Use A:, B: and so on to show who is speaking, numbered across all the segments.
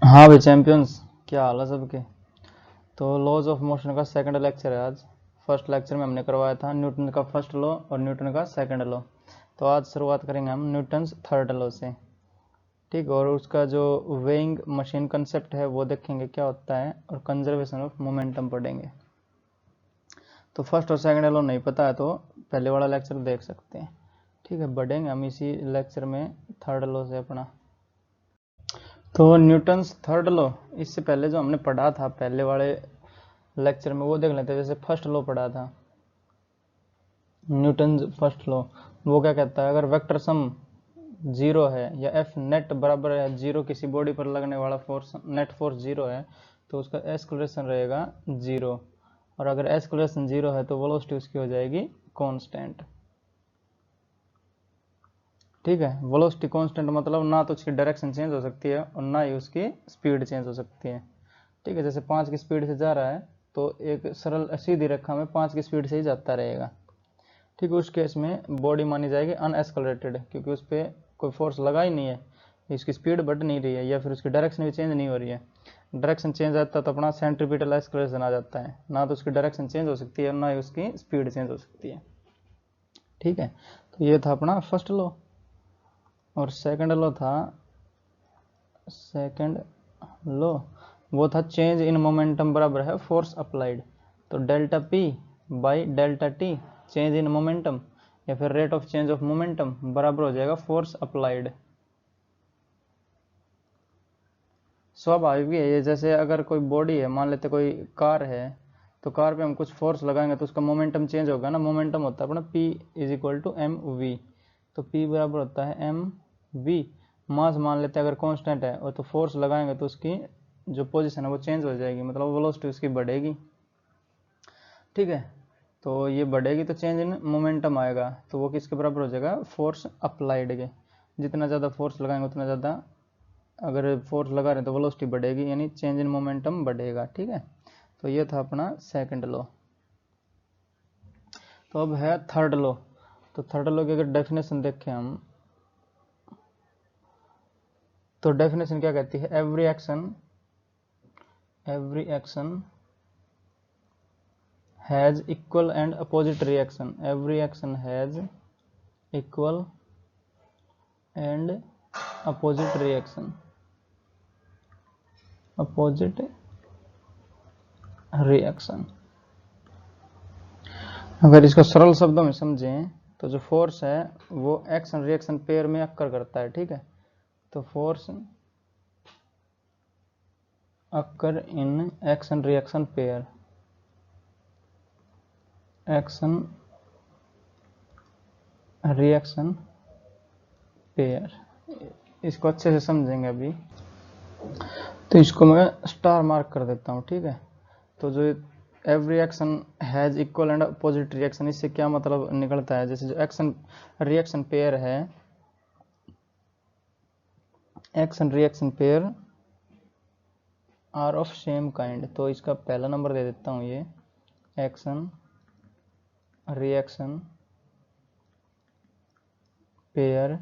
A: हाँ भाई चैंपियंस, क्या हाल है सबके। तो लॉज ऑफ मोशन का सेकंड लेक्चर है आज। फर्स्ट लेक्चर में हमने करवाया था न्यूटन का फर्स्ट लॉ और न्यूटन का सेकंड लॉ। तो आज शुरुआत करेंगे हम न्यूटन्स थर्ड लॉ से। ठीक, और उसका जो वेइंग मशीन कंसेप्ट है वो देखेंगे क्या होता है, और कंजर्वेशन ऑफ मोमेंटम पढ़ेंगे। तो फर्स्ट और सेकंड लॉ नहीं पता है तो पहले वाला लेक्चर देख सकते हैं। ठीक है, बढ़ेंगे हम इसी लेक्चर में थर्ड लॉ से अपना। तो न्यूटन्स थर्ड लॉ, इससे पहले जो हमने पढ़ा था पहले वाले लेक्चर में वो देख लेते हैं। जैसे फर्स्ट लॉ पढ़ा था न्यूटन फर्स्ट लॉ, वो क्या कहता है, अगर वेक्टर सम जीरो है या एफ नेट बराबर है जीरो, किसी बॉडी पर लगने वाला फोर्स नेट फोर्स जीरो है तो उसका एक्सेलरेशन रहेगा जीरो, और अगर एक्सेलरेशन जीरो है तो वेलोसिटी उसकी हो जाएगी कांस्टेंट। ठीक है, वेलोसिटी कांस्टेंट मतलब ना तो उसकी डायरेक्शन चेंज हो सकती है और ना ही उसकी स्पीड चेंज हो सकती है। ठीक है, जैसे 5 की स्पीड से जा रहा है तो एक सरल सीधी रेखा में 5 की स्पीड से ही जाता रहेगा। ठीक है, उस केस में बॉडी मानी जाएगी अनएस्कलेटेड, क्योंकि उस पर कोई फोर्स लगा ही नहीं है, इसकी स्पीड बढ़ नहीं रही है या फिर उसकी डायरेक्शन भी चेंज नहीं हो रही है। डायरेक्शन चेंज आता है तो अपना सेंट्रीपिटल एक्सलेरेशन आ जाता है, ना तो उसकी डायरेक्शन चेंज हो सकती है और ना ही उसकी स्पीड चेंज हो सकती है। ठीक है, तो ये था अपना फर्स्ट लॉ। और सेकंड लॉ था, सेकंड लॉ वो था चेंज इन मोमेंटम बराबर है फोर्स अप्लाइड। तो delta P by delta T change in momentum या फिर rate of change of momentum बराबर हो जाएगा फोर्स अप्लाइड। स्वाभाविक भी है ये, जैसे अगर कोई बॉडी है, मान लेते कोई कार है, तो कार पे हम कुछ फोर्स लगाएंगे तो उसका मोमेंटम चेंज होगा ना। मोमेंटम होता है अपना P is equal to m v, तो P बराबर होता है एम वी। मास मान लेते हैं अगर कांस्टेंट है और तो फोर्स लगाएंगे तो उसकी जो पोजीशन है वो चेंज हो जाएगी, मतलब वेलोसिटी उसकी बढ़ेगी। ठीक है, तो ये बढ़ेगी तो चेंज इन मोमेंटम आएगा, तो वो किसके बराबर हो जाएगा, फोर्स अप्लाइड के। जितना ज़्यादा फोर्स लगाएंगे उतना ज़्यादा, अगर फोर्स लगा रहे हैं तो वेलोसिटी बढ़ेगी, यानी चेंज इन मोमेंटम बढ़ेगा। ठीक है, तो ये था अपना सेकंड लॉ। तो अब है थर्ड लॉ। तो थर्ड लॉ की अगर डेफिनेशन देखें हम, तो डेफिनेशन क्या कहती है, every action has equal and opposite reaction. Every action has equal and opposite reaction, opposite reaction. अगर इसको सरल शब्दों में समझें तो जो फोर्स है वो एक्शन रिएक्शन पेयर में अक्कर करता है। ठीक है, तो force occur in action reaction pair, action reaction pair. इसको अच्छे से समझेंगे अभी, तो इसको मैं स्टार मार्क कर देता हूँ। ठीक है, तो जो every action has equal and opposite reaction, इससे क्या मतलब निकलता है, जैसे जो एक्शन रिएक्शन पेयर है, action reaction pair are of same kind. तो इसका पहला नंबर दे देता हूँ, ये action reaction pair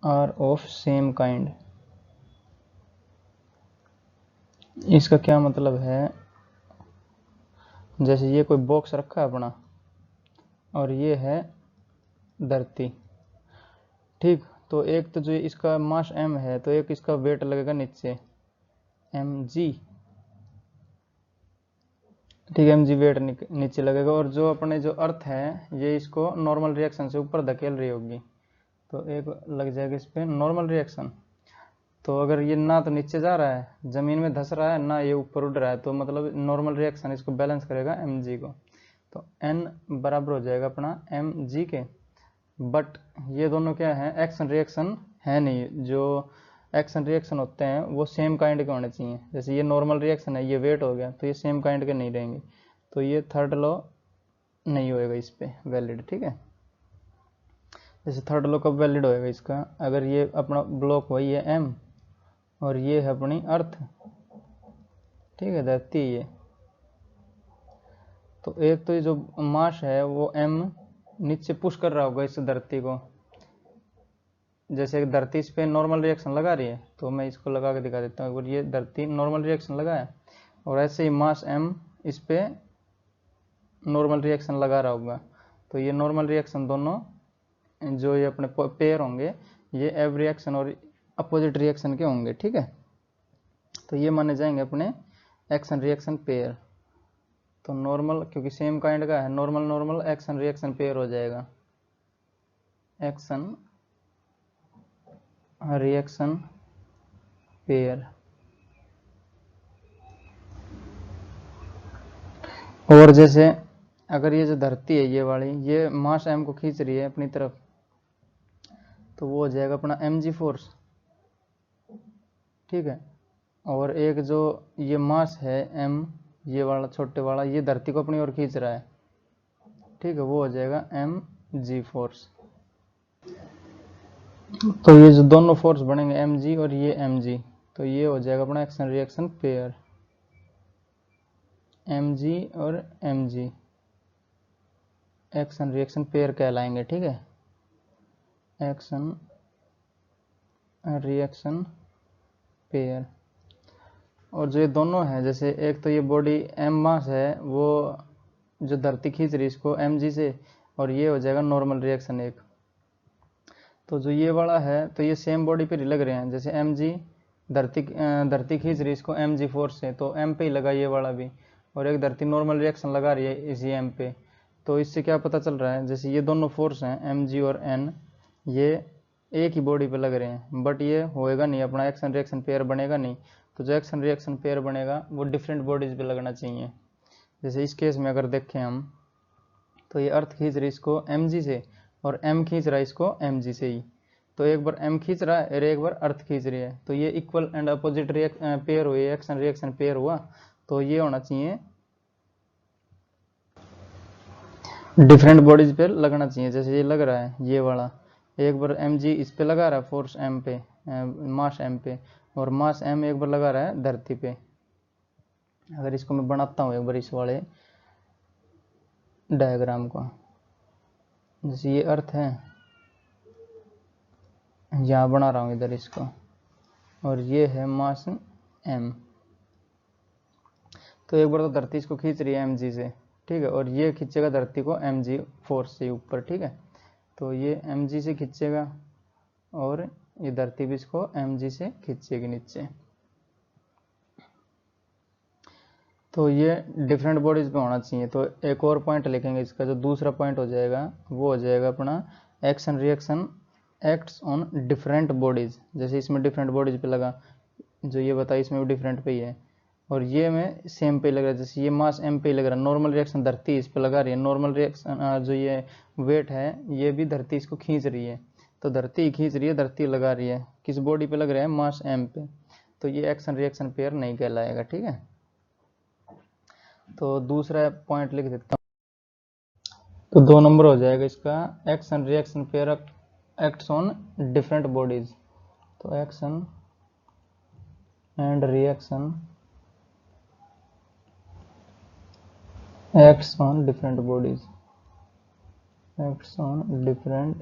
A: are of same kind. इसका क्या मतलब है, जैसे ये कोई बॉक्स रखा है अपना और ये है धरती। ठीक, तो एक तो जो इसका मास m है तो एक इसका वेट लगेगा नीचे mg। ठीक है, mg वेट नीचे लगेगा, और जो अपने जो अर्थ है ये इसको नॉर्मल रिएक्शन से ऊपर धकेल रही होगी, तो एक लग जाएगा इस पर नॉर्मल रिएक्शन। तो अगर ये ना तो नीचे जा रहा है जमीन में धस रहा है, ना ये ऊपर उड़ रहा है, तो मतलब नॉर्मल रिएक्शन इसको बैलेंस करेगा mg को। तो n बराबर हो जाएगा अपना mg के। बट ये दोनों क्या है, एक्शन रिएक्शन है नहीं। जो एक्शन रिएक्शन होते हैं वो सेम काइंड के होने चाहिए, जैसे ये नॉर्मल रिएक्शन है, ये वेट हो गया, तो ये सेम काइंड के नहीं रहेंगे, तो ये थर्ड लॉ नहीं होएगा इस पे वैलिड। ठीक है, जैसे थर्ड लॉ कब वैलिड होएगा इसका, अगर ये अपना ब्लॉक वही है m और ये है अपनी अर्थ। ठीक है, धरती ये, तो एक तो ये जो मास है वो m नीचे पुश कर रहा होगा इस धरती को, जैसे एक धरती इस पे नॉर्मल रिएक्शन लगा रही है, तो मैं इसको लगा के दिखा देता हूँ। ये धरती नॉर्मल रिएक्शन लगाया और ऐसे ही मास m इस पे नॉर्मल रिएक्शन लगा रहा होगा, तो ये नॉर्मल रिएक्शन दोनों जो ये अपने पेयर होंगे ये एव रिएक्शन और अपोजिट रिएक्शन के होंगे, ठीक है। तो ये माने जाएंगे अपने एक्शन रिएक्शन पेयर। तो नॉर्मल क्योंकि सेम काइंड का है, normal normal action reaction pair हो जाएगा, एक्शन रिएक्शन पेयर। और जैसे अगर ये जो धरती है ये वाली, ये मास m को खींच रही है अपनी तरफ, तो वो हो जाएगा अपना mg फोर्स, ठीक है। और एक जो ये मास है m, ये वाला छोटे वाला, ये धरती को अपनी ओर खींच रहा है, ठीक है, वो हो जाएगा mg फोर्स। तो ये जो दोनों फोर्स बनेंगे mg और ये mg, तो ये हो जाएगा अपना एक्शन रिएक्शन पेयर, mg और mg एक्शन रिएक्शन पेयर कहलाएंगे, ठीक है, एक्शन रिएक्शन पेयर। और जो ये दोनों है, जैसे एक तो ये बॉडी m मास है, वो जो धरती खींच रही इसको mg से, और ये हो जाएगा नॉर्मल रिएक्शन एक। तो जो ये वाला है तो ये सेम बॉडी पे ही लग रहे हैं, जैसे mg धरती खींच रही इसको mg फोर्स से, तो m पे ही लगा ये वाला भी, और एक धरती नॉर्मल रिएक्शन लगा रही है इसी m पे। तो इससे क्या पता चल रहा है, जैसे ये दोनों फोर्स हैं mg और n, ये एक ही बॉडी पे लग रहे हैं, बट ये होएगा नहीं, अपना एक्शन रिएक्शन पेयर बनेगा नहीं। तो जो एक्शन रिएक्शन पेयर बनेगा वो डिफरेंट बॉडीज पे लगना चाहिए। जैसे इस केस में अगर देखें हम, तो ये अर्थ खींच रही इसको mg से और m खींच रहा है इसको mg से ही, तो एक बार m खींच रहा है और एक बार अर्थ खींच रही है, तो ये इक्वल एंड अपोजिट पेयर हुए, एक्शन रिएक्शन पेयर हुआ। तो ये होना चाहिए डिफरेंट बॉडीज पे लगना चाहिए। जैसे ये लग रहा है ये वाला, एक बार mg इस पे लगा रहा है फोर्स m पे, मास m पे, और मास m एक बार लगा रहा है धरती पे। अगर इसको मैं बनाता हूँ एक बार इस वाले डायग्राम को, जैसे ये अर्थ है, यहाँ बना रहा हूँ इधर इसको, और ये है मास m। तो एक बार तो धरती इसको खींच रही है mg से, ठीक है, और ये खींचेगा धरती को mg फोर्स से ऊपर, ठीक है। तो ये mg से खींचेगा और ये धरती भी इसको mg से खींचेगी नीचे। तो ये डिफरेंट बॉडीज पे होना चाहिए। तो एक और पॉइंट लिखेंगे इसका, जो दूसरा पॉइंट हो जाएगा वो हो जाएगा अपना action reaction acts on different bodies. जैसे इसमें डिफरेंट बॉडीज पे लगा, जो ये बताया इसमें भी डिफरेंट पे ही है, और ये में सेम पे लग रहा है, जैसे ये मास m पे लग रहा है, नॉर्मल रिएक्शन धरती इस पे लगा रही है, नॉर्मल रिएक्शन जो ये वेट है ये भी धरती इसको खींच रही है, तो धरती खींच रही है, धरती लगा रही है, किस बॉडी पे लग रहा है, मास m पे। तो ये एक्शन रिएक्शन पेयर नहीं कहलाएगा, ठीक है। तो दूसरा पॉइंट लिख देता हूँ, तो 2 नंबर हो जाएगा इसका, action reaction pair acts on different bodies. तो action and reaction acts on different bodies, acts on different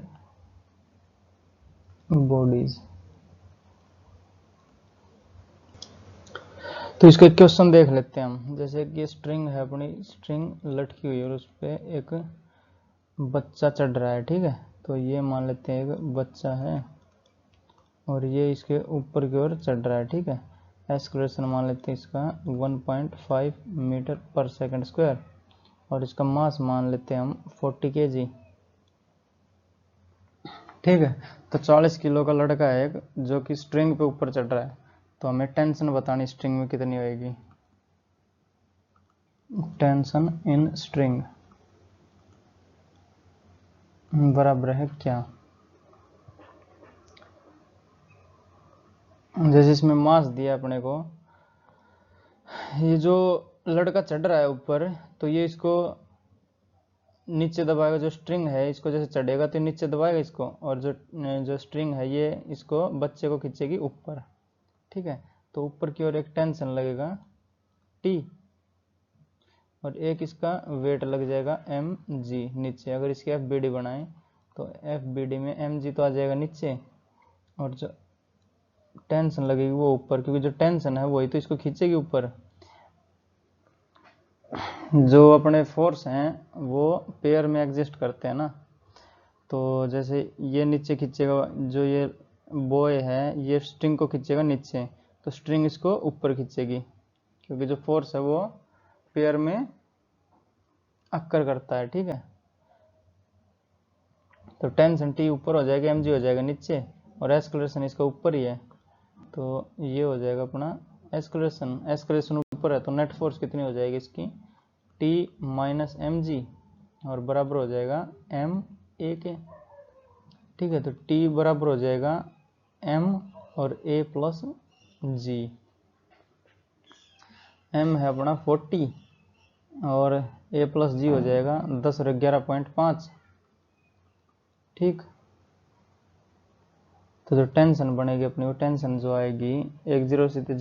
A: bodies। तो इसका क्वेश्चन देख लेते हैं हम। जैसे कि स्ट्रिंग है, अपनी स्ट्रिंग लटकी हुई है और उस पर एक बच्चा चढ़ रहा है, ठीक है। तो ये मान लेते हैं एक बच्चा है और ये इसके ऊपर की ओर चढ़ रहा है, ठीक है। एक्सेलरेशन मान लेते हैं इसका 1.5 मीटर पर सेकंड स्क्वायर, और इसका मास मान लेते हैं हम 40 kg, ठीक है। तो 40 किलो का लड़का है एक, जो कि स्ट्रिंग पे ऊपर चढ़ रहा है। तो हमें टेंशन बतानी स्ट्रिंग में कितनी होएगी, टेंशन इन स्ट्रिंग बराबर है क्या, जैसे इसमें मास दिया अपने को, ये जो लड़का चढ़ रहा है ऊपर, तो ये इसको नीचे दबाएगा, जो स्ट्रिंग है इसको जैसे चढ़ेगा तो नीचे दबाएगा इसको, और जो स्ट्रिंग है ये इसको बच्चे को खींचेगी ऊपर, ठीक है। तो ऊपर की ओर एक टेंशन लगेगा T, और एक इसका वेट लग जाएगा mg नीचे। अगर इसकी FBD बनाएं तो FBD में mg तो आ जाएगा नीचे, और जो टेंशन लगेगी वो ऊपर, क्योंकि जो टेंशन है वही तो इसको खींचेगी ऊपर। जो अपने फोर्स हैं वो पेयर में एग्जिस्ट करते हैं ना, तो जैसे ये नीचे खींचेगा, जो ये बॉय है ये स्ट्रिंग को खींचेगा नीचे, तो स्ट्रिंग इसको ऊपर खींचेगी, क्योंकि जो फोर्स है वो पेयर में अक्कर करता है। ठीक है, तो टेंशन टी ऊपर हो जाएगा, mg हो जाएगा नीचे, और एस्केलेरेशन इसका ऊपर ही है, तो ये हो जाएगा अपना एस्केलेरेशन। एस्केलेरेशन ऊपर है तो नेट फोर्स कितनी हो जाएगी इसकी, टी माइनस mg, और बराबर हो जाएगा m a के। ठीक है, तो टी बराबर हो जाएगा m और a प्लस g। m है अपना 40 और a प्लस जी हो जाएगा 10 और 11.5। ठीक, तो जो टेंशन बनेगी अपनी, वो टेंशन जो आएगी, एक जीरो से तो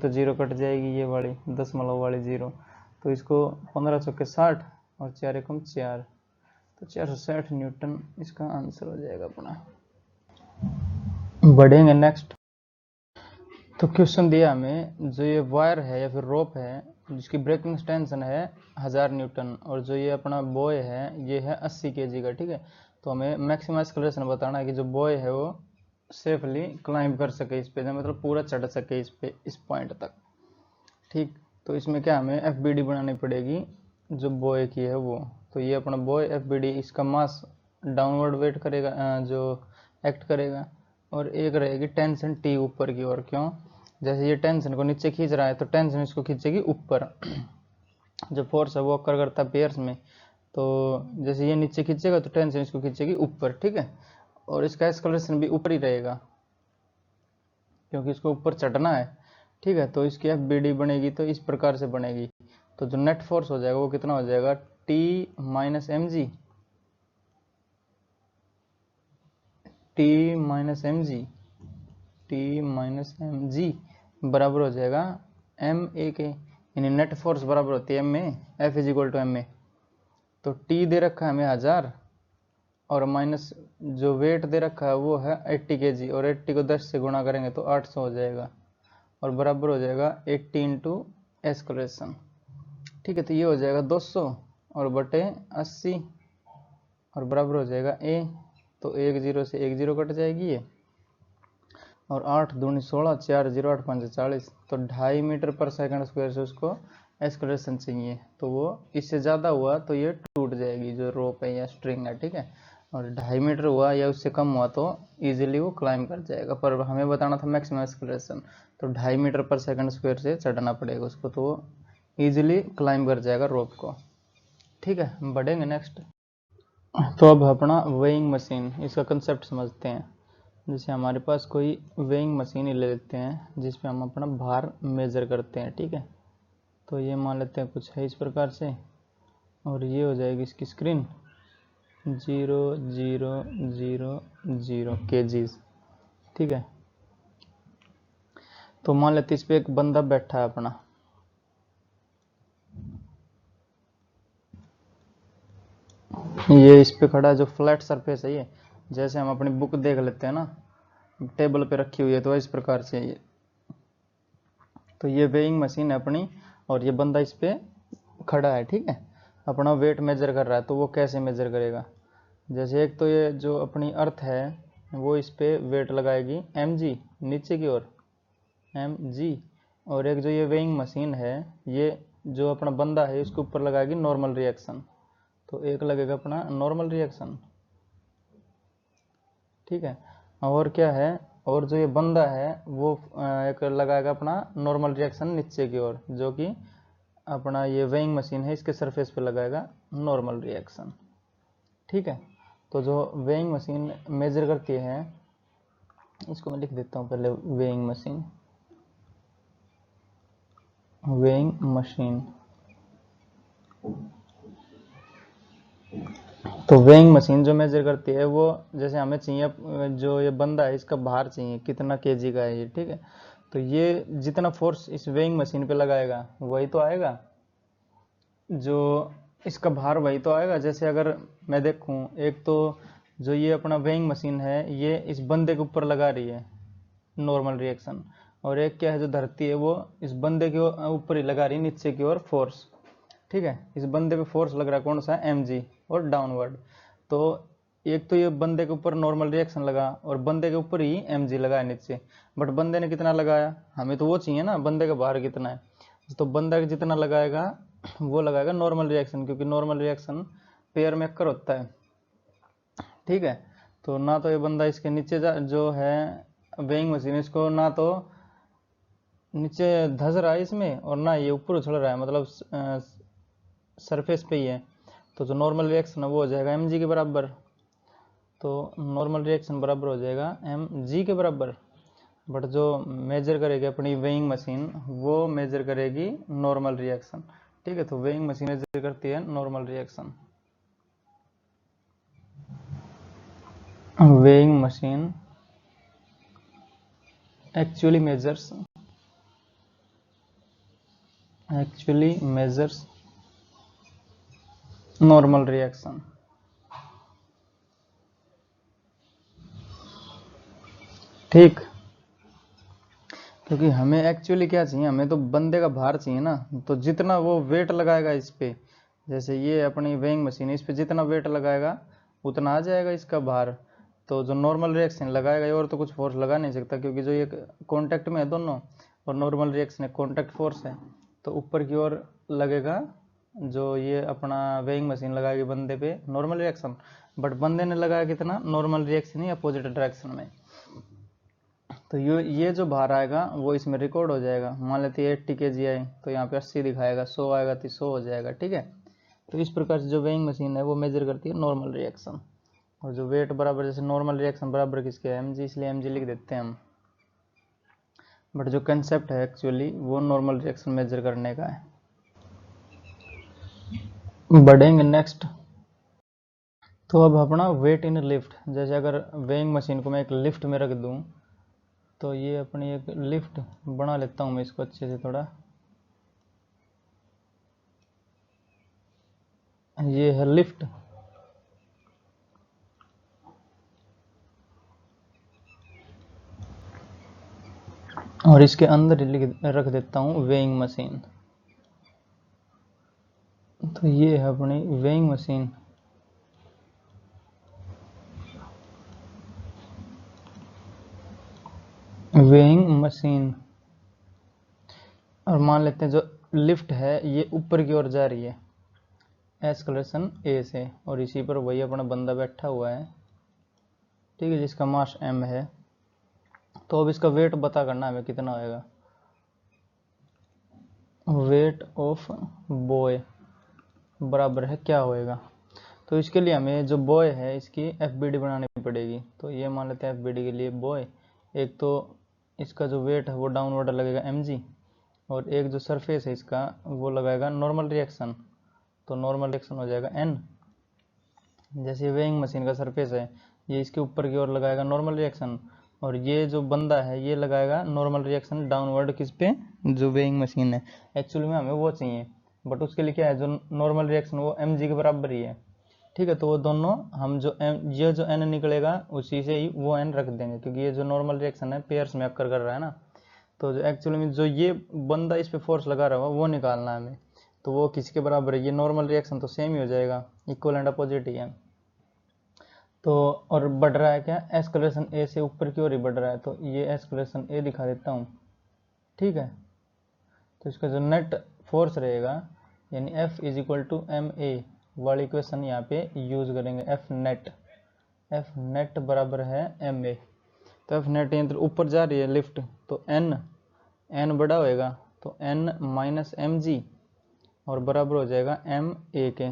A: जीरो कट जाएगी, ये वाली दशमलव वाली जीरो, तो इसको 15 चौके 60 और 4 एकम 4, तो 460 न्यूटन इसका आंसर हो जाएगा अपना। बढ़ेंगे नेक्स्ट। तो क्वेश्चन दिया हमें, जो ये वायर है या फिर रोप है जिसकी ब्रेकिंग टेंशन है 1000 न्यूटन, और जो ये अपना बॉय है ये है 80 kg का। ठीक है, तो हमें मैक्सिमम एक्सेलरेशन बताना है कि जो बॉय है वो सेफली क्लाइंब कर सके इस पे, मतलब पूरा चढ़ सके इस पे, इस पॉइंट तक। ठीक, तो इसमें क्या हमें FBD बनानी पड़ेगी जो बॉय की है वो, तो ये अपना बॉय FBD, इसका मास डाउनवर्ड वेट करेगा, जो एक्ट करेगा, और एक रहेगी टेंशन टी ऊपर की ओर। क्यों, जैसे ये टेंशन को नीचे खींच रहा है तो टेंशन इसको खींचेगी ऊपर। जो फोर्स है वो अक्कर करता है पेयर्स में, तो जैसे ये नीचे खींचेगा तो टेंशन इसको खींचेगी ऊपर। ठीक है, और इसका एक्सेलरेशन भी ऊपर ही रहेगा क्योंकि इसको ऊपर चढ़ना है। ठीक है, तो इसकी FBD बनेगी तो इस प्रकार से बनेगी, तो जो नेट फोर्स हो जाएगा वो कितना हो जाएगा, T minus mg, T minus mg बराबर हो जाएगा ma के, यानी नेट फोर्स बराबर होती है ma, F is equal to ma। तो टी दे रखा है हमें 1000 और माइनस जो वेट दे रखा है वो है 80 kg, और 80 को 10 से गुणा करेंगे तो 800 हो जाएगा, और बराबर हो जाएगा 80 इंटू एस्केलेरेशन। ठीक है, तो ये हो जाएगा 200 और बटे 80, और बराबर हो जाएगा a, तो एक जीरो से एक जीरो कट जाएगी ये, और 8 दूनी 16, 4 जीरो 8 5 40, तो 2.5 मीटर पर सेकंड स्क्वायर से उसको एस्केलेरेशन चाहिए, तो वो इससे ज़्यादा हुआ तो ये टूट जाएगी जो रोप है या स्ट्रिंग है। ठीक है, और 2.5 मीटर हुआ या उससे कम हुआ तो इजीली वो क्लाइंब कर जाएगा, पर हमें बताना था मैक्सिमम एस्केलेरेशन, तो 2.5 मीटर पर सेकंड स्क्वायर से चढ़ना पड़ेगा उसको, तो वो ईजिली क्लाइंब कर जाएगा रोप को। ठीक है, बढ़ेंगे नेक्स्ट। तो अब अपना वेइंग मशीन, इसका कंसेप्ट समझते हैं। जैसे हमारे पास कोई वेइंग मशीन ही ले लेते हैं जिस पे हम अपना भार मेज़र करते हैं। ठीक है, तो ये मान लेते हैं कुछ है इस प्रकार से, और ये हो जाएगी इसकी स्क्रीन 0000 kgs। ठीक है, तो मान लेते इस पे एक बंदा बैठा है अपना, ये इस पे खड़ा है, जो फ्लैट सरफेस है ये, जैसे हम अपनी बुक देख लेते हैं ना टेबल पे रखी हुई है, तो इस प्रकार से ये, तो ये वेइंग मशीन है अपनी, और ये बंदा इस पे खड़ा है। ठीक है, अपना वेट मेजर कर रहा है, तो वो कैसे मेजर करेगा, जैसे एक तो ये जो अपनी अर्थ है वो इस पे वेट लगाएगी mg नीचे की ओर mg, और एक जो ये वेइंग मशीन है ये जो अपना बंदा है इसके ऊपर लगाएगी नॉर्मल रिएक्शन, तो एक लगेगा अपना नॉर्मल रिएक्शन। ठीक है, और क्या है, और जो ये बंदा है वो एक लगाएगा अपना नॉर्मल रिएक्शन नीचे की ओर, जो कि अपना ये वेइंग मशीन है इसके सरफेस पे लगाएगा नॉर्मल रिएक्शन। ठीक है, तो जो वेइंग मशीन मेजर करती है, इसको मैं लिख देता हूँ पहले, वेइंग मशीन, वेइंग मशीन, तो वेइंग मशीन जो मेजर करती है वो, जैसे हमें चाहिए जो ये बंदा है इसका भार चाहिए कितना केजी का है ये। ठीक है, तो ये जितना फोर्स इस वेइंग मशीन पे लगाएगा वही तो आएगा, जो इसका भार वही तो आएगा। जैसे अगर मैं देखूं, एक तो जो ये अपना वेइंग मशीन है ये इस बंदे के ऊपर लगा रही है नॉर्मल रिएक्शन, और एक क्या है जो धरती है वो इस बंदे के ऊपर ही लगा रही है नीचे की ओर फोर्स। ठीक है, इस बंदे पे फोर्स लग रहा है कौन सा, mg, और डाउनवर्ड। तो एक तो ये बंदे के ऊपर नॉर्मल रिएक्शन लगा और बंदे के ऊपर ही mg लगा है नीचे, बट बंदे ने कितना लगाया, हमें तो वो चाहिए ना बंदे का भार कितना है, तो बंदा जितना लगाएगा वो लगाएगा नॉर्मल रिएक्शन, क्योंकि नॉर्मल रिएक्शन पेयर में अक्कर होता है। ठीक है, तो ना तो ये बंदा इसके नीचे जो है वेइंग मशीन इसको ना तो नीचे धस रहा है इसमें और ना ये ऊपर उछल रहा है, मतलब सरफेस पे ही है। तो जो नॉर्मल रिएक्शन है वो हो जाएगा mg के बराबर, तो नॉर्मल रिएक्शन बराबर हो जाएगा mg के बराबर। बट जो मेजर करेगी अपनी वेइंग मशीन वो मेजर करेगी नॉर्मल रिएक्शन। ठीक है, तो वेइंग मशीन मेजर करती है normal reaction. weighing machine actually measures normal reaction। ठीक, क्योंकि हमें एक्चुअली क्या चाहिए, हमें तो बंदे का भार चाहिए ना, तो जितना वो वेट लगाएगा इस पे, जैसे ये अपनी वेइंग मशीन है इस पे जितना वेट लगाएगा उतना आ जाएगा इसका भार। तो जो नॉर्मल रिएक्शन लगाएगा और तो कुछ फोर्स लगा नहीं सकता, क्योंकि जो ये कांटेक्ट में है दोनों, और नॉर्मल रिएक्शन है कांटेक्ट फोर्स है, तो ऊपर की ओर लगेगा जो ये अपना वेइंग मशीन लगाएगी बंदे पे नॉर्मल रिएक्शन, बट बंदे ने लगाया कितना, नॉर्मल रिएक्शन ही अपोजिट डायरेक्शन में। तो ये जो भार आएगा वो इसमें रिकॉर्ड हो जाएगा। मान लेते हैं 80 kg आए तो यहाँ पे 80 दिखाएगा, 100 आएगा तो 100 हो जाएगा। ठीक है, तो इस प्रकार से जो वेइंग मशीन है वो मेजर करती है नॉर्मल रिएक्शन। और जो वेट बराबर, जैसे नॉर्मल रिएक्शन बराबर किसके है, mg, इसलिए mg लिख देते हैं हम। बट जो कंसेप्ट है एक्चुअली वो नॉर्मल रिएक्शन मेजर करने का है। बढ़ेंगे नेक्स्ट। तो अब अपना वेट इन लिफ्ट, जैसे अगर वेइंग मशीन को मैं एक लिफ्ट में रख दूं, तो ये अपनी एक लिफ्ट बना लेता हूं मैं इसको अच्छे से थोड़ा। ये है लिफ्ट, और इसके अंदर रख देता हूं वेइंग मशीन। तो ये है अपनी वेइंग मशीन। वेइंग मशीन, और मान लेते हैं जो लिफ्ट है ये ऊपर की ओर जा रही है एस्केलेशन ए से, और इसी पर वही अपना बंदा बैठा हुआ है। ठीक है, जिसका मास m है। तो अब इसका वेट पता करना हमें कितना होएगा। वेट ऑफ बॉय बराबर है क्या होएगा, तो इसके लिए हमें जो बॉय है इसकी FBD बनानी पड़ेगी। तो ये मान लेते हैं FBD के लिए बॉय, एक तो इसका जो वेट है वो डाउनवर्ड लगेगा mg, और एक जो सरफेस है इसका वो लगाएगा नॉर्मल रिएक्शन, तो नॉर्मल रिएक्शन हो जाएगा n। जैसे वेइंग मशीन का सरफेस है ये इसके ऊपर की ओर लगाएगा नॉर्मल रिएक्शन, और ये जो बंदा है ये लगाएगा नॉर्मल रिएक्शन डाउनवर्ड किस पे, जो वेइंग मशीन है। एक्चुअली में हमें वो चाहिए, बट उसके लिए क्या है, जो नॉर्मल रिएक्शन वो mg के बराबर ही है। ठीक है, तो वो दोनों हम जो ये जो n निकलेगा उसी से ही वो n रख देंगे, क्योंकि ये जो नॉर्मल रिएक्शन है पेयर्स में अक्कर कर रहा है ना। तो जो एक्चुअली में जो ये बंदा इस पे फोर्स लगा रहा है वो निकालना है हमें, तो वो किसके बराबर है, ये नॉर्मल रिएक्शन तो सेम ही हो जाएगा, इक्वल एंड अपोजिट ही है। तो और बढ़ रहा है क्या, एस्केलेशन ए से ऊपर की ओर ही बढ़ रहा है, तो ये एस्केलेशन ए दिखा देता हूँ। ठीक है, तो इसका जो नेट फोर्स रहेगा यानी F is equal to ma वाली इक्वेशन यहाँ पे यूज करेंगे। F नेट बराबर है ma, तो F नेट यंत्र ऊपर जा रही है लिफ्ट, तो n बड़ा होएगा, तो n माइनस mg और बराबर हो जाएगा ma के।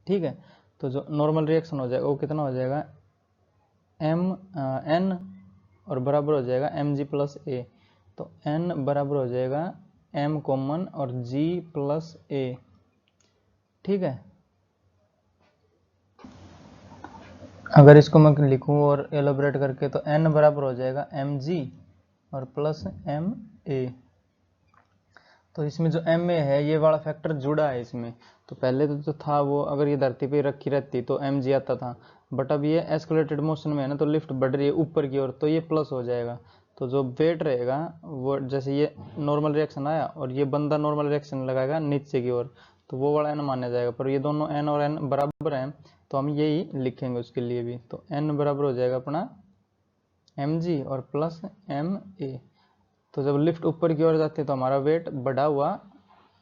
A: ठीक है, तो जो नॉर्मल रिएक्शन हो जाएगा वो कितना हो जाएगा, n और बराबर हो जाएगा mg प्लस a, तो n बराबर हो जाएगा m कॉमन और g प्लस a। ठीक है, अगर इसको मैं लिखूं और एलोबरेट करके, तो n बराबर हो जाएगा mg और प्लस ma। तो इसमें जो एम ए है ये वाला फैक्टर जुड़ा है इसमें। तो पहले तो जो था वो अगर ये धरती पे रखी रहती तो एम जी आता था, बट अब ये एस्केलेटेड मोशन में है ना, तो लिफ्ट बढ़ रही है ऊपर की ओर, तो ये प्लस हो जाएगा। तो जो वेट रहेगा वो जैसे ये नॉर्मल रिएक्शन आया और ये बंदा नॉर्मल रिएक्शन लगाएगा नीचे की ओर, तो वो वाला एन माना जाएगा। पर ये दोनों एन और एन बराबर हैं तो हम यही लिखेंगे उसके लिए भी। तो एन बराबर हो जाएगा अपना एम जी और प्लस एम ए। तो जब लिफ्ट ऊपर की ओर जाती है तो हमारा वेट बढ़ा हुआ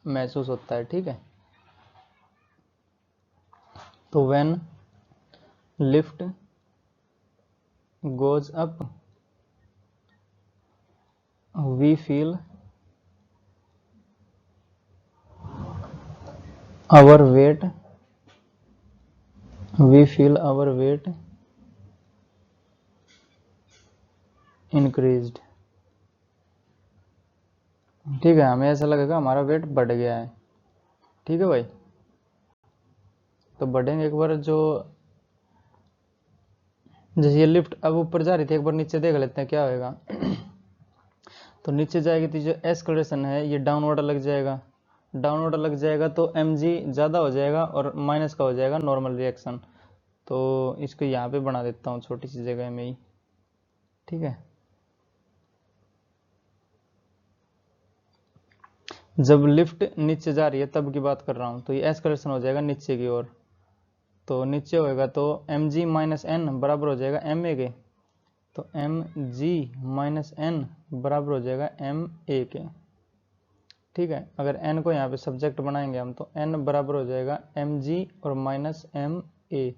A: महसूस होता है, ठीक है। तो when lift goes up we feel our weight increased, ठीक है। हमें ऐसा लगेगा हमारा वेट बढ़ गया है, ठीक है भाई। तो बढ़ेंगे एक बार, जो जैसे ये लिफ्ट अब ऊपर जा रही थी, एक बार नीचे देख लेते हैं क्या होएगा। तो नीचे जाएगी तो जो एस्केलेरेशन है ये डाउनवर्ड लग जाएगा, डाउनवर्ड लग जाएगा तो एम जी ज़्यादा हो जाएगा और माइनस का हो जाएगा नॉर्मल रिएक्शन। तो इसको यहाँ पे बना देता हूँ छोटी सी जगह में ही, ठीक है। जब लिफ्ट नीचे जा रही है तब की बात कर रहा हूँ, तो ये एस्केलेरेशन हो जाएगा नीचे की ओर। तो नीचे होएगा तो एम जी माइनस एन बराबर हो जाएगा एम ए के। तो एम जी माइनस एन बराबर हो जाएगा एम ए के, ठीक है। अगर एन को यहाँ पे सब्जेक्ट बनाएंगे हम तो एन बराबर हो जाएगा एम जी और माइनस एम ए।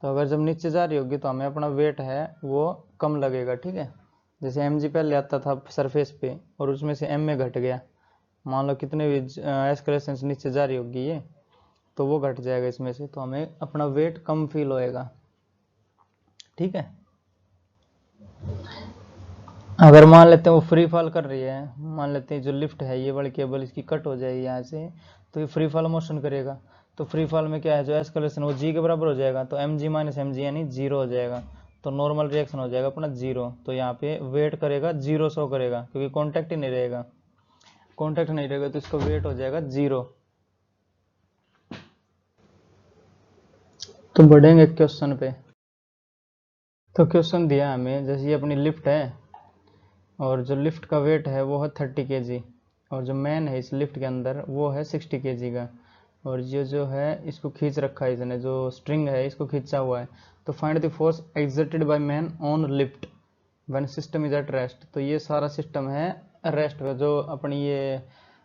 A: तो अगर जब नीचे जा रही होगी तो हमें अपना वेट है वो कम लगेगा, ठीक है। जैसे एम जी पहले आता था सरफेस पे और उसमें से एम ए घट गया, मान लो कितने भी एस्केलेशन से नीचे जा रही होगी ये, तो वो घट जाएगा इसमें से, तो हमें अपना वेट कम फील होएगा, ठीक है। अगर मान लेते हैं वो फ्री फॉल कर रही है, मान लेते हैं जो लिफ्ट है ये वाली केबल इसकी कट हो जाएगी यहाँ से, तो ये फ्री फॉल मोशन करेगा। तो फ्री फॉल में क्या है, जो एस्केलेशन वो जी के बराबर हो जाएगा, तो m g minus m g यानी जीरो हो जाएगा। तो नॉर्मल रिएक्शन हो जाएगा अपना जीरो। तो यहाँ पे वेट करेगा जीरो शो करेगा, क्योंकि कॉन्टैक्ट ही नहीं रहेगा, कॉन्टैक्ट नहीं रहेगा तो इसका वेट हो जाएगा जीरो। तो बढ़ेंगे क्वेश्चन पे। तो क्वेश्चन दिया हमें, जैसे ये अपनी लिफ्ट है और जो लिफ्ट का वेट है वो है 30 kg और जो मैन है इस लिफ्ट के अंदर वो है 60 kg का, और ये जो है इसको खींच रखा है इसने, जो स्ट्रिंग है इसको खींचा हुआ है। तो find the force exerted by man on lift when system is at rest. तो ये सारा सिस्टम है रेस्ट पे, जो अपनी ये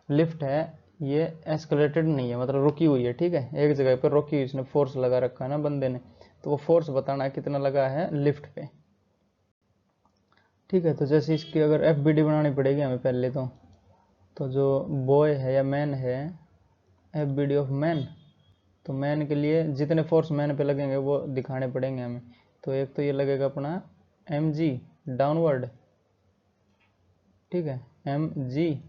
A: लिफ्ट है ये एस्केलेटेड नहीं है, मतलब रुकी हुई है, ठीक है। एक जगह पर रुकी हुई, इसने फोर्स लगा रखा है ना बंदे ने, तो वो फोर्स बताना है कितना लगा है लिफ्ट पे, ठीक है। तो जैसे इसकी अगर एफ बी डी बनानी पड़ेगी हमें पहले तो जो बॉय है या मैन है, F B D of man, तो मैन के लिए जितने फोर्स मैन पे लगेंगे वो दिखाने पड़ेंगे हमें। तो एक तो ये लगेगा अपना एम जी डाउनवर्ड, ठीक है, एम जी,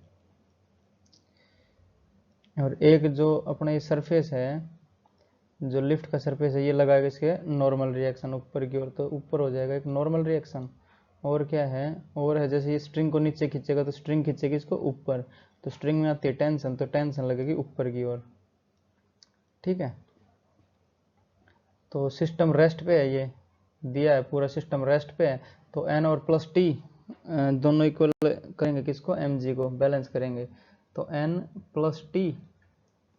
A: और एक जो अपना ये सरफेस है, जो लिफ्ट का सरफेस है ये लगाएगा इसके नॉर्मल रिएक्शन ऊपर की ओर, तो ऊपर हो जाएगा एक नॉर्मल रिएक्शन। और क्या है, और है जैसे ये स्ट्रिंग को नीचे खींचेगा तो स्ट्रिंग खींचेगी इसको ऊपर, तो स्ट्रिंग में आती है टेंशन, तो टेंशन लगेगी ऊपर की ओर, ठीक है। तो सिस्टम रेस्ट पे है, ये दिया है पूरा सिस्टम रेस्ट पे है। तो एन और प्लस टी दोनों इक्वल करेंगे किसको, एम जी को बैलेंस करेंगे। तो एन प्लस टी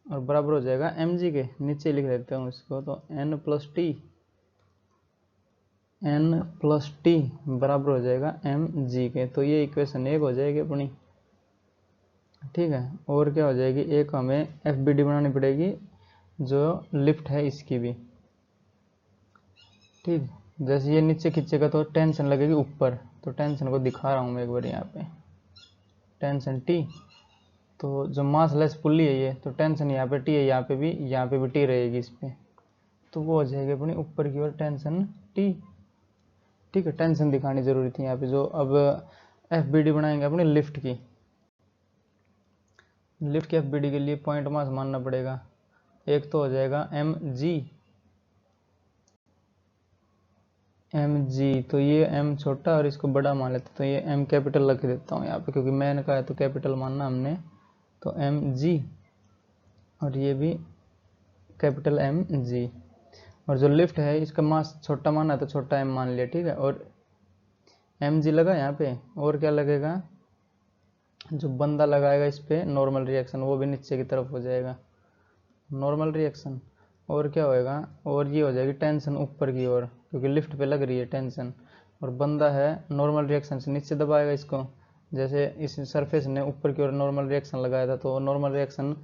A: और बराबर हो जाएगा एम जी के, नीचे लिख देते हूँ इसको, तो एन प्लस टी बराबर हो जाएगा एम जी के। तो ये इक्वेशन एक हो जाएगी अपनी, ठीक है। और क्या हो जाएगी, एक हमें एफ बी डी बनानी पड़ेगी जो लिफ्ट है इसकी भी, ठीक। जैसे ये नीचे खींचेगा तो टेंशन लगेगी ऊपर, तो टेंशन को दिखा रहा हूँ मैं एक बार यहाँ पे, टेंशन टी। तो जो मास लेस पुल्ली है ये, तो टेंशन यहाँ पे टी है, यहाँ पे भी टी रहेगी इस पे, तो वो हो जाएगी अपनी ऊपर की ओर टेंशन टी, ठीक है। टेंशन दिखानी जरूरी थी यहाँ पे। जो अब एफ बी डी बनाएंगे अपनी लिफ्ट की, लिफ्ट की एफ बी डी के लिए पॉइंट मास मानना पड़ेगा। एक तो हो जाएगा एम जी, तो ये एम छोटा और इसको बड़ा मान लेते, तो ये एम कैपिटल रख देता हूँ यहाँ पे, क्योंकि मैन का है तो कैपिटल मानना हमने, तो mg, और ये भी कैपिटल mg। और जो लिफ्ट है इसका मास छोटा माना है तो छोटा m मान लिया, ठीक है। और mg लगा यहाँ पे, और क्या लगेगा, जो बंदा लगाएगा इस पे नॉर्मल रिएक्शन वो भी नीचे की तरफ हो जाएगा नॉर्मल रिएक्शन। और क्या होएगा, और ये हो जाएगी टेंशन ऊपर की ओर, क्योंकि लिफ्ट पे लग रही है टेंशन, और बंदा है नॉर्मल रिएक्शन से नीचे दबाएगा इसको। जैसे इस सरफेस ने ऊपर की ओर नॉर्मल रिएक्शन लगाया था, तो नॉर्मल रिएक्शन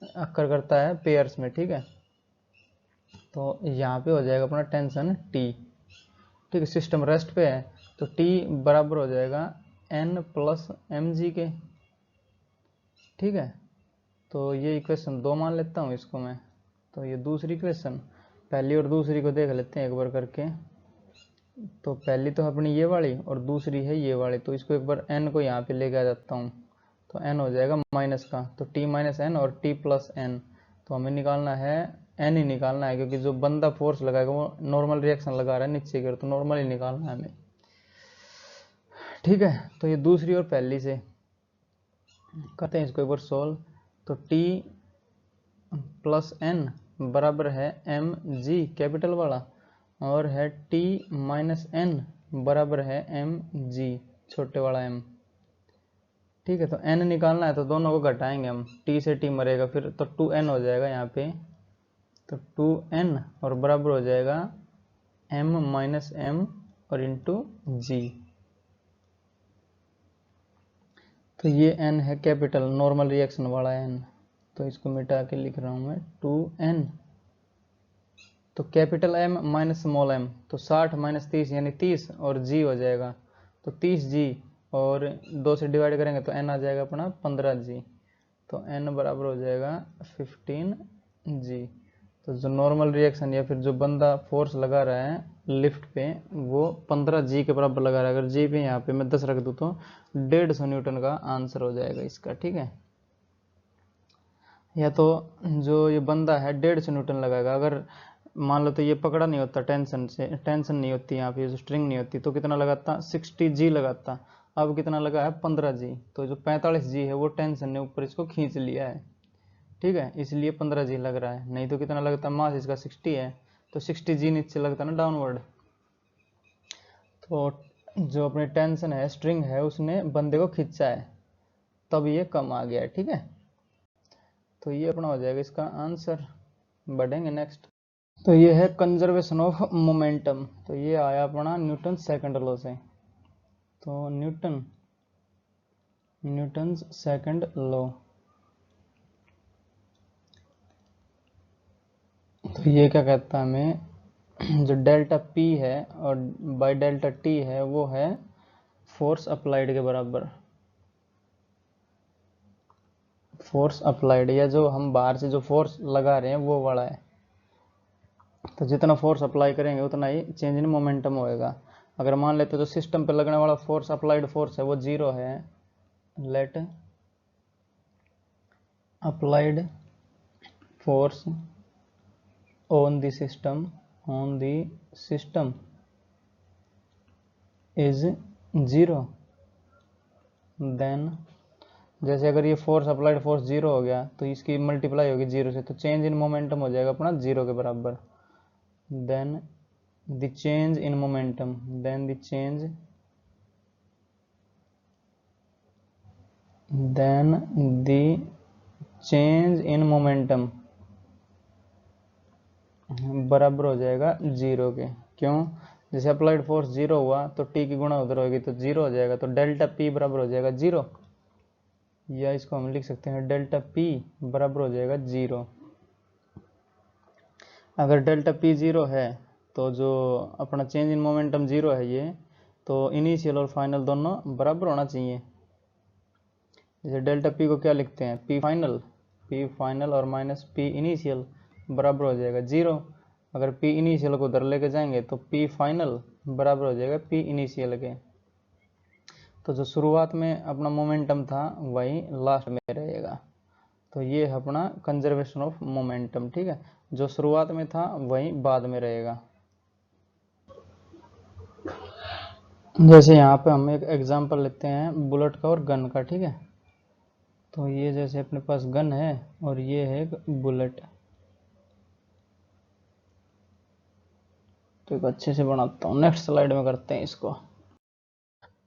A: अक्कर करता है पेयर्स में, ठीक है। तो यहाँ पे हो जाएगा अपना टेंशन टी, ठीक है। सिस्टम रेस्ट पे है तो टी बराबर हो जाएगा n प्लस mg के, ठीक है। तो ये इक्वेशन 2 मान लेता हूँ इसको मैं। तो ये दूसरी इक्वेशन, पहली और दूसरी को देख लेते हैं एक बार करके। तो पहली तो अपनी ये वाली और दूसरी है ये वाली, तो इसको एक बार n को यहाँ पे लेके आ जाता हूँ। तो n हो जाएगा माइनस का, तो t माइनस एन और t प्लस एन। तो हमें निकालना है n ही निकालना है, क्योंकि जो बंदा फोर्स लगाएगा वो नॉर्मल रिएक्शन लगा रहा है नीचे की ओर, तो नॉर्मल ही निकालना है हमें, ठीक है। तो ये दूसरी और पहली से करते हैं इसको एक बार सोल्व। तो t प्लस n बराबर है mg कैपिटल वाला, और है t माइनस n बराबर है mg छोटे वाला m, ठीक है। तो n निकालना है तो दोनों को घटाएंगे हम, t से t मरेगा फिर, तो 2n हो जाएगा यहाँ पे। तो 2n और बराबर हो जाएगा m माइनस m और इंटू g। तो ये n है कैपिटल नॉर्मल रिएक्शन वाला n, तो इसको मिटा के लिख रहा हूँ मैं 2n। तो capital M minus small m, तो 60 माइनस 30 यानी 30, और g हो जाएगा तो 30g, और 2 से डिवाइड करेंगे तो n आ जाएगा अपना 15g। तो n बराबर हो जाएगा 15g। तो जो नॉर्मल रिएक्शन या फिर जो बंदा फोर्स लगा रहा है लिफ्ट पे वो 15g के बराबर लगा रहा है। अगर g पे यहाँ पे मैं 10 रख दूँ तो 150 न्यूटन का आंसर हो जाएगा इसका, ठीक है। या तो जो ये बंदा है 150 न्यूटन लगाएगा, अगर मान लो तो ये पकड़ा नहीं होता टेंशन से, टेंशन नहीं होती यहाँ पे, जो स्ट्रिंग नहीं होती, तो कितना लगाता 60g लगाता। अब कितना लगा है 15g, तो जो 45g है वो टेंशन ने ऊपर इसको खींच लिया है, ठीक है, इसलिए 15g लग रहा है। नहीं तो कितना लगता, मास इसका 60 है तो 60g नीचे लगता ना डाउनवर्ड। तो जो अपनी टेंशन है स्ट्रिंग है उसने बंदे को खींचा है, तब ये कम आ गया है, ठीक है। तो ये अपना हो जाएगा इसका आंसर। बढ़ेंगे नेक्स्ट। तो ये है कंजर्वेशन ऑफ मोमेंटम। तो ये आया अपना न्यूटन सेकंड लॉ से। तो न्यूटन सेकंड लॉ, तो ये क्या कहता है हमें, जो डेल्टा P है और बाई डेल्टा T है वो है फोर्स अप्लाइड के बराबर। फोर्स अप्लाइड, या जो हम बाहर से जो फोर्स लगा रहे हैं वो वाला है। तो जितना फोर्स अप्लाई करेंगे उतना ही चेंज इन मोमेंटम होएगा। अगर मान लेते तो सिस्टम पे लगने वाला फोर्स अप्लाइड फोर्स है वो 0 है, let applied force on the system is 0, then जैसे अगर ये फोर्स अप्लाइड फोर्स 0 हो गया तो इसकी मल्टीप्लाई होगी 0 से, तो चेंज इन मोमेंटम हो जाएगा अपना 0 के बराबर। Then the change in momentum, बराबर हो जाएगा 0 के। क्यों, जैसे अप्लाइड फोर्स 0 हुआ तो टी की गुणा उधर होगी तो 0 हो जाएगा, तो डेल्टा P बराबर हो जाएगा 0, या इसको हम लिख सकते हैं डेल्टा P बराबर हो जाएगा 0। अगर डेल्टा P 0 है तो जो अपना चेंज इन मोमेंटम 0 है ये, तो इनिशियल और फाइनल दोनों बराबर होना चाहिए। जैसे डेल्टा P को क्या लिखते हैं, P फाइनल और माइनस P इनिशियल बराबर हो जाएगा 0। अगर P इनिशियल को उधर लेके जाएंगे तो P फाइनल बराबर हो जाएगा P इनिशियल के। तो जो शुरुआत में अपना मोमेंटम था वही लास्ट में रहेगा। तो ये है अपना कंजर्वेशन ऑफ मोमेंटम, ठीक है। जो शुरुआत में था वही बाद में रहेगा। जैसे यहाँ पे हम एक एग्जांपल लेते हैं बुलेट का और गन का, ठीक है। तो ये जैसे अपने पास गन है और ये है एक बुलेट। तो एक अच्छे से बनाता हूँ, नेक्स्ट स्लाइड में करते हैं इसको।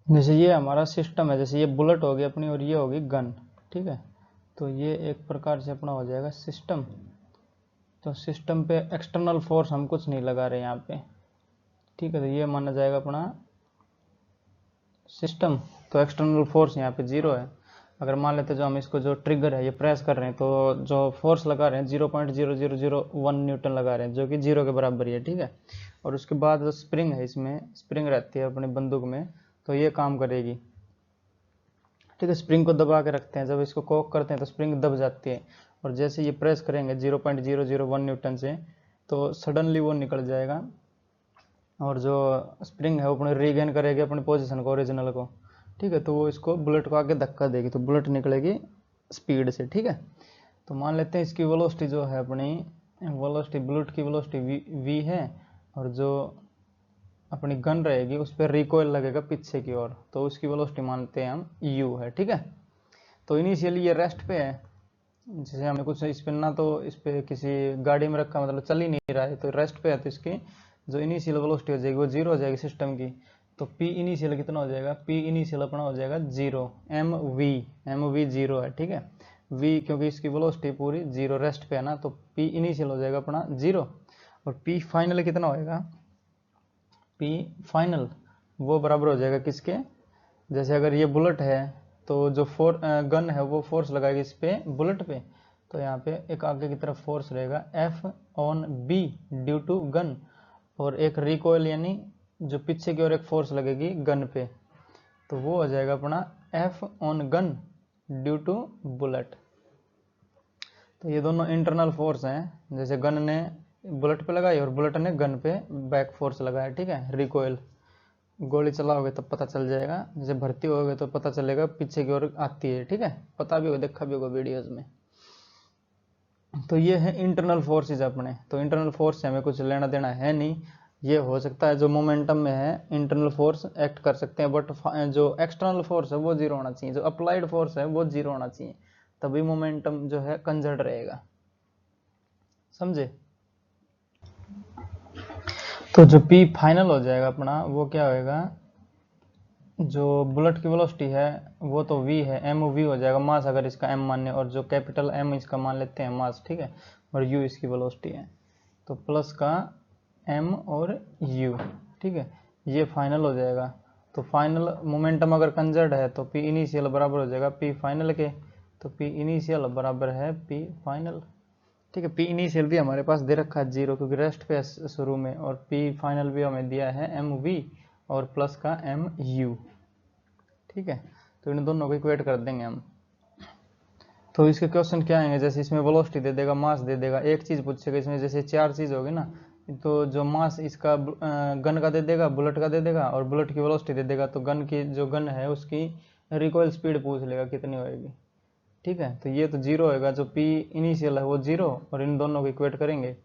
A: जैसे ये हमारा सिस्टम है, जैसे ये बुलेट होगी अपनी और ये होगी गन, ठीक है। तो ये एक प्रकार से अपना हो जाएगा सिस्टम। तो सिस्टम पे एक्सटर्नल फोर्स हम कुछ नहीं लगा रहे यहाँ पे, ठीक है। तो ये माना जाएगा अपना सिस्टम। तो एक्सटर्नल फोर्स यहाँ पे 0 है। अगर मान लेते जो हम इसको जो ट्रिगर है ये प्रेस कर रहे हैं, तो जो फोर्स लगा रहे हैं 0.0001 न्यूटन लगा रहे हैं, जो कि 0 के बराबर ही है, ठीक है। और उसके बाद जो स्प्रिंग है, इसमें स्प्रिंग रहती है अपनी बंदूक में, तो ये काम करेगी, ठीक है। स्प्रिंग को दबा के रखते हैं, जब इसको कॉक करते हैं तो स्प्रिंग दब जाती है, और जैसे ये प्रेस करेंगे 0.001 न्यूटन से, तो सडनली वो निकल जाएगा, और जो स्प्रिंग है वो अपने रीगेन करेगी अपनी पोजीशन को, ओरिजिनल को, ठीक है। तो वो इसको बुलेट को आगे धक्का देगी, तो बुलेट निकलेगी स्पीड से, ठीक है। तो मान लेते हैं इसकी वेलोसिटी जो है अपनी वेलोसिटी, बुलेट की वेलोसिटी v है, और जो अपनी गन रहेगी उस पर रिकॉइल लगेगा पीछे की ओर, तो उसकी वेलोसिटी मानते हैं हम u है, ठीक है। तो इनिशियली ये रेस्ट पे है, जैसे हमने कुछ इस पे ना तो इस पे किसी गाड़ी में रखा, मतलब चल ही नहीं रहा है, तो रेस्ट पे है, तो इसकी जो इनिशियल वेलोसिटी हो जाएगी वो 0 हो जाएगी सिस्टम की। तो p इनिशियल कितना हो जाएगा, p इनिशियल अपना हो जाएगा 0, mv 0 है, ठीक है। v क्योंकि इसकी वेलोसिटी पूरी 0 रेस्ट पे है ना, तो p इनिशियल हो जाएगा अपना 0, और p फाइनल कितना होएगा, p फाइनल वो बराबर हो जाएगा किसके, जैसे अगर ये बुलेट है तो जो गन है वो फोर्स लगाएगी इस पे बुलेट पे, तो यहाँ पे एक आगे की तरफ फोर्स रहेगा F on B due to gun, और एक रिकॉइल यानी जो पीछे की ओर एक फोर्स लगेगी गन पे, तो वो हो जाएगा अपना F on gun due to bullet. तो ये दोनों इंटरनल फोर्स हैं, जैसे गन ने बुलेट पे लगाई और बुलेट ने गन पे बैक फोर्स लगाया, ठीक है। रिकॉइल गोली चलाओगे तब पता चल जाएगा, जैसे भर्ती होगे तो पता चलेगा पीछे की ओर आती है, ठीक है। पता भी होगा, देखा भी होगा वीडियोस में। तो ये है इंटरनल फोर्सेज अपने। तो इंटरनल फोर्स से हमें कुछ लेना देना है नहीं, ये हो सकता है जो मोमेंटम में है इंटरनल फोर्स एक्ट कर सकते हैं, बट जो एक्सटर्नल फोर्स है वो 0 होना चाहिए, जो अप्लाइड फोर्स है वो 0 होना चाहिए, तभी मोमेंटम जो है कंजर्व रहेगा, समझे। तो जो P फाइनल हो जाएगा अपना वो क्या होएगा, जो बुलेट की वेलोसिटी है वो तो v है, mv हो जाएगा मास, अगर इसका m मान्य, और जो कैपिटल M इसका मान लेते हैं मास, ठीक है, और u इसकी वेलोसिटी है, तो प्लस का m और u, ठीक है। ये फाइनल हो जाएगा। तो फाइनल मोमेंटम अगर कंजर्व है तो p इनिशियल बराबर हो जाएगा p फाइनल के, तो p इनिशियल बराबर है p फाइनल, ठीक है। p इनिशियल भी हमारे पास दे रखा है 0, क्योंकि रेस्ट पे शुरू में, और p फाइनल भी हमें दिया है mv और प्लस का mu, ठीक है। तो इन दोनों को इक्वेट कर देंगे हम। तो इसके क्वेश्चन क्या आएंगे, जैसे इसमें वेलोसिटी दे देगा, मास दे देगा, एक चीज पूछेगा इसमें, जैसे 4 चीज होगी ना, तो जो मास इसका गन का दे देगा, बुलेट का दे देगा, और बुलेट की वेलोसिटी दे देगा, तो गन की जो गन है उसकी रिकॉइल स्पीड पूछ लेगा कितनी होएगी, ठीक है। तो ये तो 0 होएगा, जो p इनिशियल है वो 0, और इन दोनों को इक्वेट करेंगे।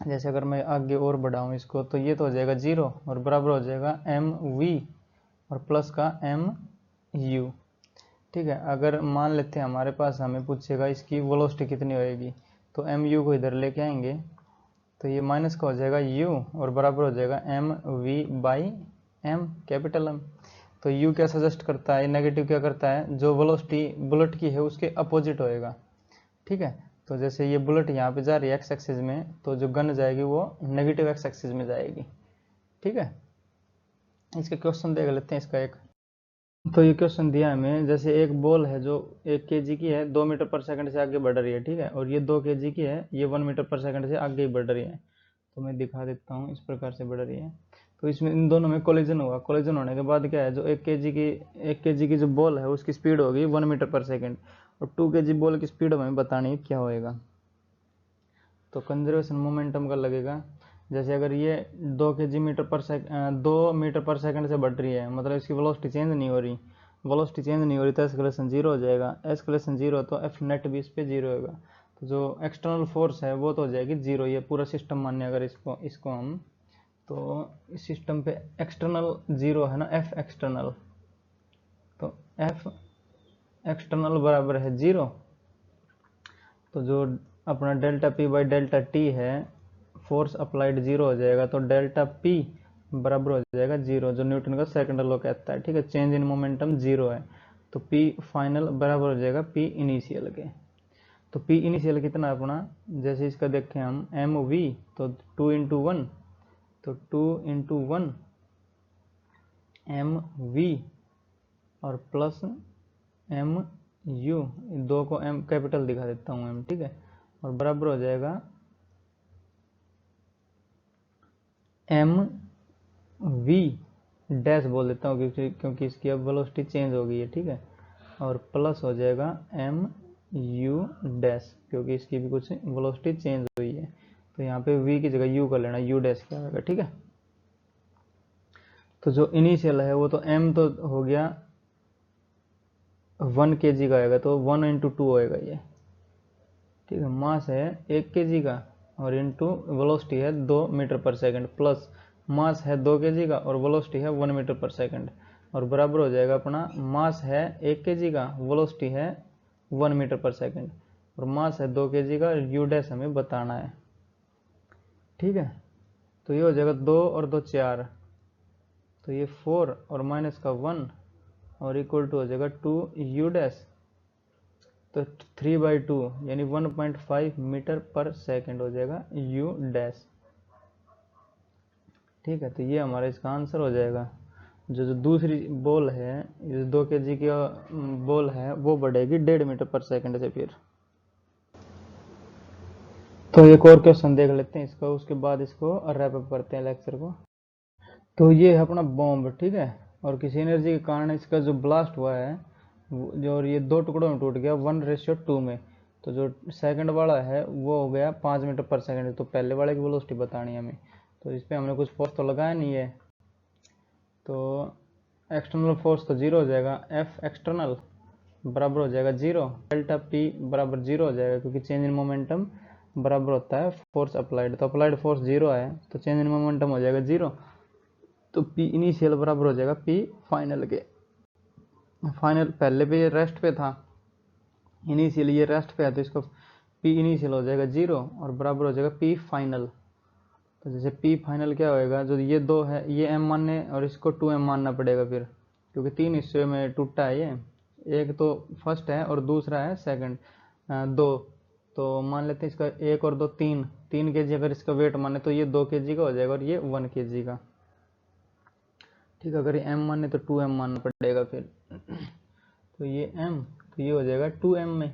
A: जैसे अगर मैं आगे और बढ़ाऊं इसको, तो ये तो हो जाएगा 0 और बराबर हो जाएगा mv और प्लस का mu, ठीक है। अगर मान लेते हैं हमारे पास हमें पूछेगा इसकी वेलोसिटी कितनी होएगी, तो mu को इधर लेके आएंगे, तो ये माइनस का हो जाएगा u और बराबर हो जाएगा mv by m, capital M। तो u क्या सजेस्ट करता है, नेगेटिव क्या करता है, जो वेलोसिटी बुलेट की है उसके अपोजिट होएगा, ठीक है। तो जैसे ये बुलेट यहाँ पे जा रही है एक्स एक्सिस में, तो जो गन जाएगी वो नेगेटिव एक्स एक्सिस में जाएगी, ठीक है। इसके क्वेश्चन देख लेते हैं इसका एक। तो ये क्वेश्चन दिया हमें, जैसे एक बॉल है जो 1 kg की है, 2 मीटर पर सेकंड से आगे बढ़ रही है, ठीक है, और ये 2 kg की है, ये 1 मीटर पर सेकंड से आगे ही बढ़ रही है। तो मैं दिखा देता हूँ, इस प्रकार से बढ़ रही है। तो इसमें इन दोनों में कोलिजन हुआ, कोलिजन होने के बाद क्या है, जो 1 kg की जो बॉल है उसकी स्पीड होगी 1 मीटर पर सेकंड, और 2 kg बॉल की स्पीड हमें बतानी है क्या होएगा। तो कंजर्वेशन मोमेंटम का लगेगा, जैसे अगर ये 2 मीटर पर सेकंड से बढ़ रही है, मतलब इसकी वेलोसिटी चेंज नहीं हो रही, वेलोसिटी चेंज नहीं हो रही, तो एस्केलेशन 0 हो जाएगा, एस्केलेशन 0 तो एफ नेट भी इस पे 0 होगा। तो जो एक्सटर्नल फोर्स है वो तो हो जाएगी 0, ये पूरा सिस्टम मान्य अगर इसको हम, तो इस सिस्टम पे एक्सटर्नल 0 है ना, एफ एक्सटर्नल, तो एफ एक्सटर्नल बराबर है 0, तो जो अपना delta P by delta T है, फोर्स अप्लाइड 0 हो जाएगा, तो डेल्टा पी बराबर हो जाएगा 0, जो न्यूटन का सेकंड लॉ कहता है। ठीक है, चेंज इन मोमेंटम 0 है, तो पी फाइनल बराबर हो जाएगा पी इनिशियल के। तो पी इनिशियल कितना है अपना, जैसे इसका देखें हम एम वी, तो 2 इंटू 1, तो 2 इंटू 1 एम वी और प्लस एम यू, दो को एम कैपिटल दिखा देता हूँ एम, ठीक है, और बराबर हो जाएगा एम वी डैश बोल देता हूँ क्योंकि इसकी अब वेलोसिटी चेंज हो गई है। ठीक है, और प्लस हो जाएगा एम यू डैश, क्योंकि इसकी भी कुछ वेलोसिटी चेंज हुई है, तो यहाँ पे v की जगह u कर लेना, u डैश क्या होगा। ठीक है, तो जो इनिशियल है वो तो m तो हो गया 1 kg का आएगा, तो 1 इंटू 2 होएगा ये। ठीक है, मास है 1 kg का और इंटू वेलोसिटी है 2 मीटर पर सेकंड, प्लस मास है 2 kg का और वेलोसिटी है 1 मीटर पर सेकंड, और बराबर हो जाएगा अपना मास है 1 kg का, वेलोसिटी है 1 मीटर पर सेकंड, और मास है 2 kg का, यू डैश हमें बताना है। ठीक है, तो ये हो जाएगा 2 और 2 4, तो ये 4 और माइनस का 1 और इक्वल टू हो जाएगा 2 यू डैश, तो 3/2 यानी 1.5 मीटर पर सेकंड हो जाएगा यू डैश। ठीक है, तो ये हमारा इसका आंसर हो जाएगा। जो दूसरी बॉल है, जो 2 kg की बॉल है, वो बढ़ेगी 1.5 मीटर पर सेकंड से। फिर तो एक और क्वेश्चन देख लेते हैं इसका, उसके बाद इसको रैप अप करते हैं लेक्चर को। तो ये है अपना बॉम्ब, ठीक है, और किसी एनर्जी के कारण इसका जो ब्लास्ट हुआ है जो, और ये 2 टुकड़ों में टूट गया 1:2 में, तो जो सेकंड वाला है वो हो गया 5 मीटर पर सेकंड, तो पहले वाले की वेलोसिटी बतानी है हमें, तो इस पर हमने कुछ फोर्स तो लगाया नहीं है, तो एक्सटर्नल फोर्स तो 0 हो जाएगा, एफ एक्सटर्नल बराबर हो जाएगा 0, डेल्टा पी बराबर 0 हो जाएगा, क्योंकि चेंज इन मोमेंटम बराबर होता है फोर्स अप्लाइड, तो अप्लाइड फोर्स 0 है, तो चेंज इन मोमेंटम हो जाएगा 0, तो पी इनिशियल बराबर हो जाएगा पी फाइनल के। फाइनल पहले पे ये रेस्ट पे था, इनिशियल ये रेस्ट पे है, तो इसको पी इनिशियल हो जाएगा 0 और बराबर हो जाएगा पी फाइनल। तो जैसे पी फाइनल क्या होएगा, जो ये 2 है ये m मानने और इसको 2m मानना पड़ेगा फिर, क्योंकि 3 हिस्से में टूटा है ये, एक तो फर्स्ट है और दूसरा है सेकंड, 2, तो मान लेते हैं इसका 1 और 2 3 kg, अगर इसका वेट माने तो ये 2 kg का हो जाएगा और ये 1 kg का। ठीक है, अगर ये m माने तो 2m मानना पड़ेगा फिर, तो ये m, तो ये हो जाएगा 2m में।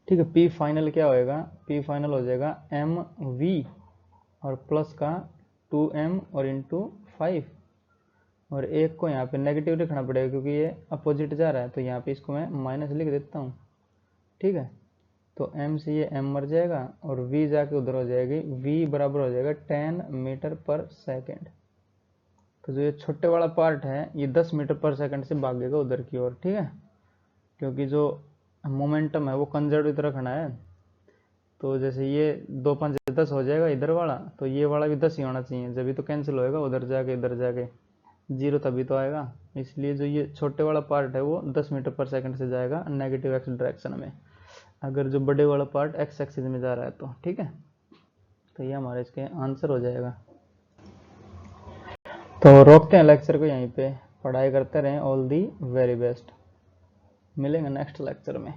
A: ठीक है, p फाइनल क्या होएगा, p फाइनल हो जाएगा mv और प्लस का 2m और इंटू 5, और एक को यहाँ पे नेगेटिव लिखना पड़ेगा क्योंकि ये अपोजिट जा रहा है, तो यहाँ पे इसको मैं माइनस लिख देता हूँ। ठीक है, तो m से ये m मर जाएगा और v जाके उधर हो जाएगी, v बराबर हो जाएगा 10 मीटर पर सेकंड, तो जो ये छोटे वाला पार्ट है ये 10 मीटर पर सेकंड से भागेगा उधर की ओर। ठीक है, क्योंकि जो मोमेंटम है वो कंजर्व रखना है, तो जैसे ये 2 5 10 हो जाएगा इधर वाला, तो ये वाला भी 10 ही होना चाहिए, जब भी तो कैंसिल होएगा, उधर जाके इधर जाके 0 तभी तो आएगा, इसलिए जो ये छोटे वाला पार्ट है वो 10 मीटर पर सेकंड से जाएगा नेगेटिव एक्स डायरेक्शन में, अगर जो बड़े वाला पार्ट एक्स एक्सिस में जा रहा है तो। ठीक है, तो ये हमारा इसके आंसर हो जाएगा। तो रोकते हैं लेक्चर को यहीं पे, पढ़ाई करते रहें, ऑल दी वेरी बेस्ट, मिलेंगे नेक्स्ट लेक्चर में।